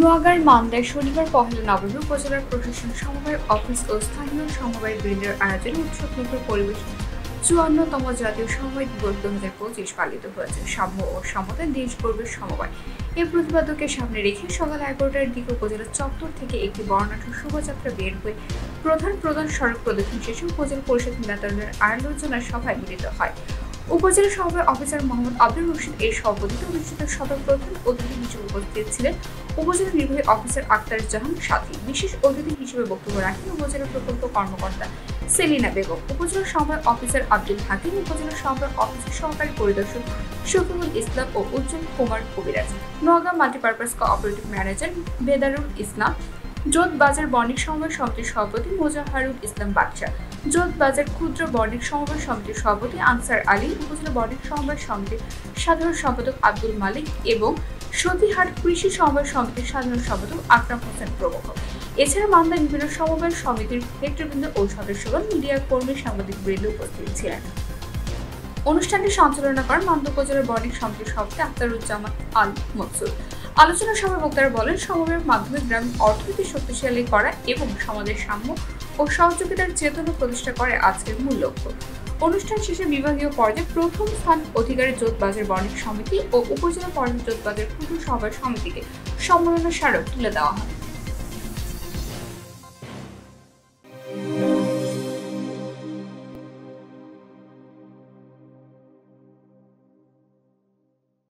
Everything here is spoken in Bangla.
নোয়াগাঁর মান্দায় শনিবার পহেলা নভেম্বর উপজেলার প্রশাসন সমবায় অফিস ও স্থানীয় সমবায় বৃন্দের আয়োজনে উৎসবমুখর পরিবেশ ৫৪তম জাতীয় সমবায় দিবস ২০২৫ পালিত হয়েছে। সাম্য ও সমতায় দেশ গড়বে সমবায় এই প্রতিপাদ্যকে সামনে রেখে সকাল ১১টার দিকে উপজেলা চত্বর থেকে একটি বর্ণাঢ্য শোভাযাত্রা বের হয়ে প্রধান সড়ক প্রদক্ষিণ শেষে উপজেলা পরিষদ নেতাদের আলোচনা সভায় মিলিত হয়। উপজেলা সমবায় অফিসার মোহাম্মদ আব্দুর রশিদ এর সভাপতিত্বে অনুষ্ঠিত সভায় প্রধান অতিথি হিসেবে উপস্থিত ছিলেন উপজেলা নির্বাহী অফিসার আক্তার জাহান সাথী। বিশেষ অতিথি হিসেবে বক্তব্য রাখেন উপজেলা প্রকল্প কর্মকর্তা সেলিনা বেগম, উপজেলা সমবায় অফিসার আব্দুল হাকিম, উপজেলা সমবায় অফিসের সহকারী পরিদর্শক শফিকুল ইসলাম ও উজ্জ্বল কুমার কবিরাজ, Noagaon multipurpose cooperative manager Bedarul ইসলাম, জোট বাজার বণিক সমবায় সমিতির সভাপতি মোজাহারুল ইসলাম বাদশা, জোট বাজার ক্ষুদ্র বণিক সমবায় সমিতির সভাপতি আনসার আলী, উপজেলা বণিক সমবায় সমিতির সাধারণ সম্পাদক আব্দুল মালিক এবং সতীহাট কৃষি সমবায় সমিতির সাধারণ সম্পাদক আকরাম হোসেন প্রমুখ। এছাড়া মান্দায় বিভিন্ন সমবায় সমিতির নেতৃবৃন্দ ও সদস্যগণ, মিডিয়া কর্মী, সাংবাদিক বৃন্দ উপস্থিত ছিলেন। অনুষ্ঠানটি সঞ্চালনা করেন মান্দা উপজেলার বণিক সমিতির সভাপতি আখতারুজ্জামান আল মনসুর। আলোচনা সভায় বক্তারা বলেন, সমবায়ের মাধ্যমে গ্রামীণ অর্থনীতি শক্তিশালী করা এবং সমাজের সাম্য ও সহযোগিতার চেতনা প্রতিষ্ঠা করে আজকের মূল লক্ষ্য। অনুষ্ঠান শেষে বিভাগীয় পর্যায়ে প্রথম স্থান অধিকারী জোট বাজার বণিক সমিতি ও উপজেলা পর্যায়ে জোট বাজার ক্ষুদ্র সমবায় সমিতিকে সম্মাননা স্মারক তুলে দেওয়া হয়।